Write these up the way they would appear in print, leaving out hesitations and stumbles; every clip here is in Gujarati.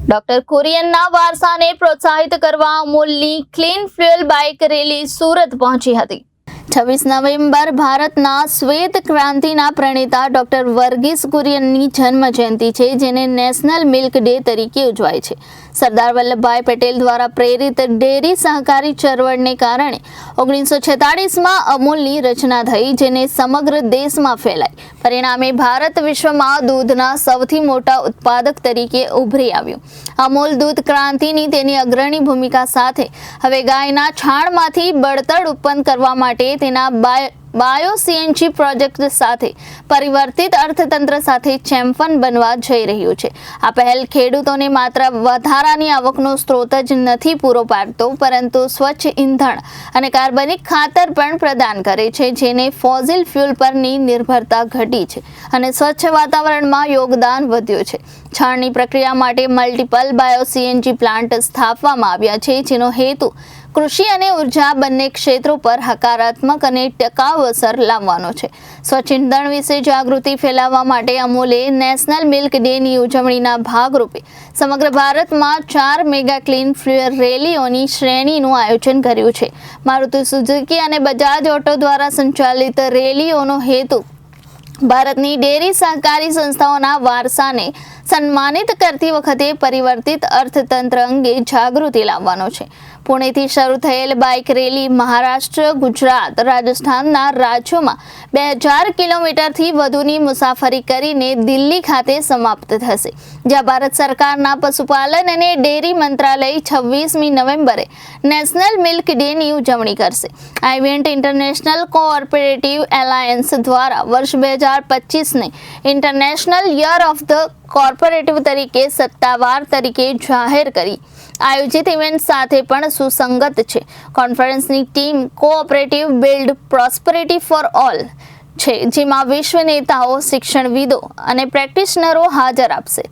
ડોક્ટર કુરિયનના વારસાને પ્રોત્સાહિત કરવા અમૂલની clean fuel bike rally Surat પહોંચી હતી। 26 નવેમ્બર ભારતના શ્વેત ક્રાંતિના પ્રણેતા ડોક્ટર વર્ગીસ કુરિયનની જન્મ જયંતિ છે, જેને નેશનલ મિલ્ક ડે તરીકે ઉજવાય છે। સરદાર વલ્લભભાઈ પટેલ દ્વારા પ્રેરિત ડેરી સહકારી ચળવળને કારણે 1946માં અમૂલની રચના થઈ, જેને સમગ્ર દેશમાં ફેલાઈ। પરિણામે ભારત વિશ્વમાં દૂધના સૌથી મોટા ઉત્પાદક તરીકે ઉભરી આવ્યું। અમૂલ દૂધ ક્રાંતિની તેની અગ્રણી ભૂમિકા સાથે હવે ગાયના છાણમાંથી બળતણ ઉત્પન્ન કરવા માટે તેના બાયો સીએનજી પ્રોજેક્ટ સાથે પરિવર્તિત અર્થતંત્ર સાથે ચેમ્પિયન બનવા જઈ રહ્યું છે। આ પહેલ ખેડૂતોને માત્ર વધારાની આવકનો સ્ત્રોત જ નથી પૂરો પાડતો, પરંતુ સ્વચ્છ ઈંધણ અને કાર્બનિક ખાતર પણ પ્રદાન કરે છે, જેને ફોસિલ ફ્યુઅલ પરની નિર્ભરતા ઘટી છે અને સ્વચ્છ વાતાવરણમાં યોગદાન વધ્યું છે। છાણની પ્રક્રિયા માટે મલ્ટિપલ બાયો સીએનજી પ્લાન્ટ સ્થાપવામાં આવ્યા છે, જેનો હેતુ કૃષિ અને ઉર્જા બંને ક્ષેત્રો પર હકારાત્મક અને ટકાઉ અસર લાવવાનો છે। સ્વચ્છ ઇંધણ વિશે જાગૃતિ ફેલાવવા માટે અમૂલે નેશનલ મિલ્ક ડેની ઉજવણીના ભાગરૂપે સમગ્ર ભારતમાં 4 મેગા ક્લીન ફ્યુઅલ રેલીઓની શ્રેણીનું આયોજન કર્યું છે। મારુતિ સુઝુકી અને બજાજ ઓટો દ્વારા સંચાલિત રેલીઓનો હેતુ ભારતની ડેરી સહકારી સંસ્થાઓના વારસાને સન્માનિત કરતી વખતે પરિવર્તિત અર્થતંત્ર અંગે જાગૃતિ લાવવાનો છે। પુણેથી શરૂ થયેલ બાઇક રેલી મહારાષ્ટ્ર, ગુજરાત, રાજસ્થાનના રાજ્યોમાં 2000 કિલોમીટરથી વધુની મુસાફરી કરીને દિલ્હી ખાતે સમાપ્ત થશે, જ્યાં ભારત સરકારના પશુપાલન અને ડેરી મંત્રાલય 26મી નવેમ્બરે નેશનલ મિલ્ક ડેની ઉજવણી કરશે। આ ઇવેન્ટ ઇન્ટરનેશનલ કોઓપરેટિવ એલાયન્સ દ્વારા વર્ષ 2025ને international year of the corporative તરીકે સત્તાવાર તરીકે જાહેર કરી આયોજિત ઇવેન્ટ સાથે પણ સુસંગત છે। કોન્ફરન્સની team cooperative build prosperity for all છે, જેમાં વિશ્વ નેતાઓ, શિક્ષણવિદો અને પ્રેક્ટિશનરો હાજર આપશે।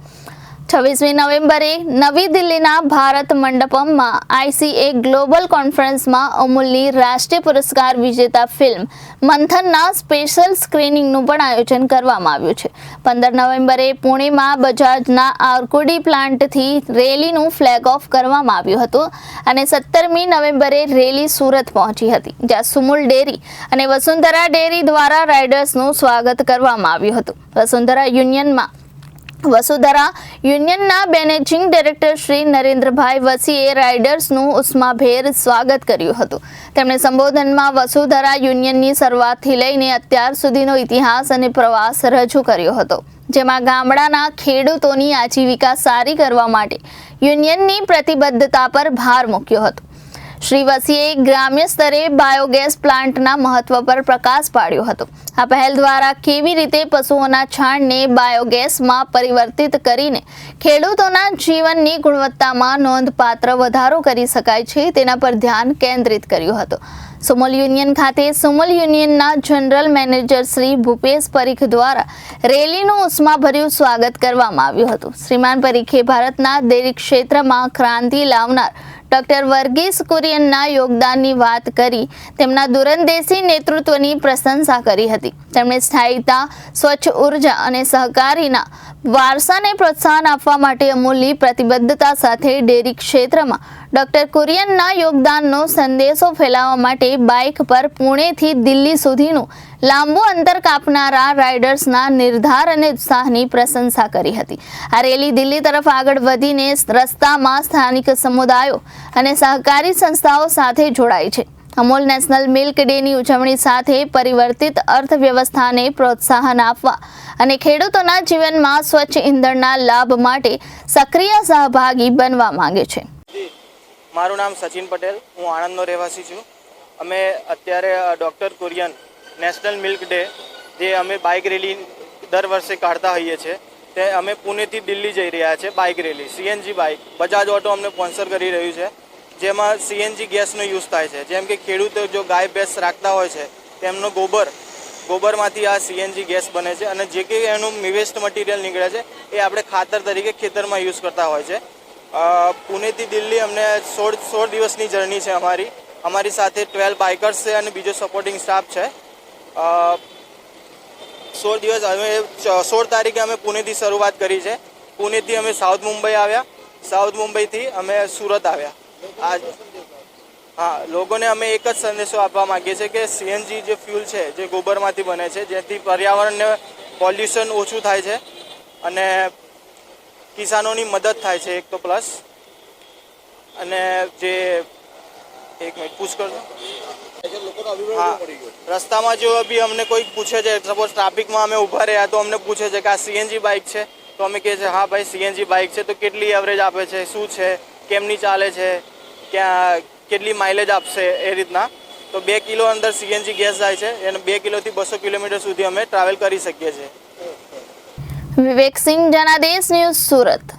26મી નવેમ્બરે નવી દિલ્હીના ભારત મંડપમમાં ICA ગ્લોબલ કોન્ફરન્સમાં અમૂલની રાષ્ટ્રીય પુરસ્કાર વિજેતા ફિલ્મ મંથનના સ્પેશિયલ સ્ક્રીનિંગનું પણ આયોજન કરવામાં આવ્યું છે। 15 નવેમ્બરે પુણેમાં બજાજના આરકોડી પ્લાન્ટથી રેલીનું ફ્લેગ ઓફ કરવામાં આવ્યું હતું અને 17મી નવેમ્બરે રેલી સુરત પહોંચી હતી, જ્યાં સુમુલ ડેરી અને વસુંધરા ડેરી દ્વારા રાઇડર્સનું સ્વાગત કરવામાં આવ્યું હતું। વસુંધરા યુનિયનના મેનેજિંગ ડાયરેક્ટર શ્રી નરેન્દ્રભાઈ વસીએ રાઇડર્સનું ઉષ્માભેર સ્વાગત કર્યું હતું। તેમણે સંબોધનમાં વસુંધરા યુનિયનની શરૂઆતથી લઈને અત્યાર સુધીનો ઇતિહાસ અને પ્રવાસ રજૂ કર્યો હતો, જેમાં ગામડાના ખેડૂતોની આજીવિકા સારી કરવા માટે યુનિયનની પ્રતિબદ્ધતા પર ભાર મૂક્યો હતો। શ્રી વસીએ ગ્રામ્ય સ્તરે બાયોગેસ પ્લાન્ટના મહત્વ પર પ્રકાશ પાડ્યો હતો। આ પહેલ દ્વારા કેવી રીતે પશુઓના છાણને બાયોગેસમાં પરિવર્તિત કરીને ખેડૂતોના જીવનની ગુણવત્તામાં નોંધપાત્ર વધારો કરી શકાય છે, તેના પર ધ્યાન કેન્દ્રિત કર્યું હતું। સુમુલ યુનિયન ખાતે સુમુલ યુનિયનના જનરલ મેનેજર શ્રી ભૂપેશ પરીખ દ્વારા રેલીનું ઉષ્માભર્યું સ્વાગત કરવામાં આવ્યું હતું। શ્રીમાન પરીખે ભારતના ડેરી ક્ષેત્રમાં ક્રાંતિ લાવનાર ડોક્ટર વર્ગીસ કુરિયનના યોગદાનની વાત કરી તેમના દૂરંદેશી નેતૃત્વની પ્રશંસા કરી હતી। તેમણે સ્થાયીતા, સ્વચ્છ ઉર્જા અને સહકારીના વારસાને પ્રોત્સાહન આપવા માટે અમૂલની પ્રતિબદ્ધતા સાથે ડેરી ક્ષેત્રમાં ડોક્ટર કુરિયનના યોગદાનનો સંદેશો ફેલાવવા માટે બાઇક પર પુણેથી દિલ્હી સુધીનું લાંબુ અંતર કાપનારા રાઇડર્સના નિર્ધાર અને ઉત્સાહની પ્રશંસા કરી હતી। આ રેલી દિલ્હી તરફ આગળ વધીને રસ્તામાં સ્થાનિક સમુદાયો અને સહકારી સંસ્થાઓ સાથે જોડાઈ છે। અમૂલ નેશનલ મિલ્ક ડેની ઉજવણી સાથે પરિવર્તિત અર્થવ્યવસ્થાને પ્રોત્સાહન આપવા અને ખેડૂતોના જીવનમાં સ્વચ્છ ઈંધણના લાભ માટે સક્રિય સહભાગી બનવા માંગે છે। મારું નામ સચિન પટેલ, હું આણંદનો રહેવાસી છું। અમે અત્યારે doctor Kurian national milk day જે અમે બાઇક રેલી દર વર્ષે કાઢતા હોઈએ છીએ, તે અમે પુણેથી દિલ્હી જઈ રહ્યા છીએ bike rally. CNG bike Bajaj auto અમને સ્પોન્સર કરી રહ્યું છે, જેમાં CNG ગેસનો યુઝ થાય છે। જેમ કે ખેડૂતો જો ગાય ભેંસ રાખતા હોય છે, તેમનો ગોબરમાંથી આ CNG ગેસ બને છે અને જે કંઈ એનું વેસ્ટ મટીરિયલ નીકળે છે એ આપણે ખાતર તરીકે ખેતરમાં યુઝ કરતા હોય છે। પુણેથી દિલ્હી અમને 16 દિવસની જર્ની છે અમારી સાથે 12 બાઇકર્સ છે અને બીજો સપોર્ટિંગ સ્ટાફ છે। 16 દિવસ અમે 16 તારીખે અમે પુણેથી શરૂઆત કરી છે। પુણેથી અમે સાઉથ મુંબઈ આવ્યા, સાઉથ મુંબઈથી અમે સુરત આવ્યા આજ. હા, લોકોને અમે એક જ સંદેશો આપવા માંગીએ છીએ કે સીએનજી જે ફ્યુલ છે જે ગોબરમાંથી બને છે, જેથી પર્યાવરણને પોલ્યુશન ઓછું થાય છે અને કિસાનોની મદદ થાય છે એક તો પ્લસ. અને જે એક મિનિટ પૂછ કરજો. હા, રસ્તામાં જો બી અમને કોઈ પૂછે છે, સપોઝ ટ્રાફિકમાં અમે ઊભા રહ્યા તો અમને પૂછે છે કે આ સીએનજી બાઇક છે, તો અમે કહીએ છીએ હા ભાઈ સીએનજી બાઇક છે. તો કેટલી એવરેજ આપે છે, શું છે, કેમની ચાલે છે, ક્યાં કેટલી માઇલેજ આપશે, એ રીતના. તો 2 કિલો અંદર સીએનજી ગેસ જાય છે અને 2 કિલોથી 200 કિલોમીટર સુધી અમે ટ્રાવેલ કરી શકીએ છીએ. વિવેક સિંહ, જનાદેશ ન્યૂઝ, સુરત.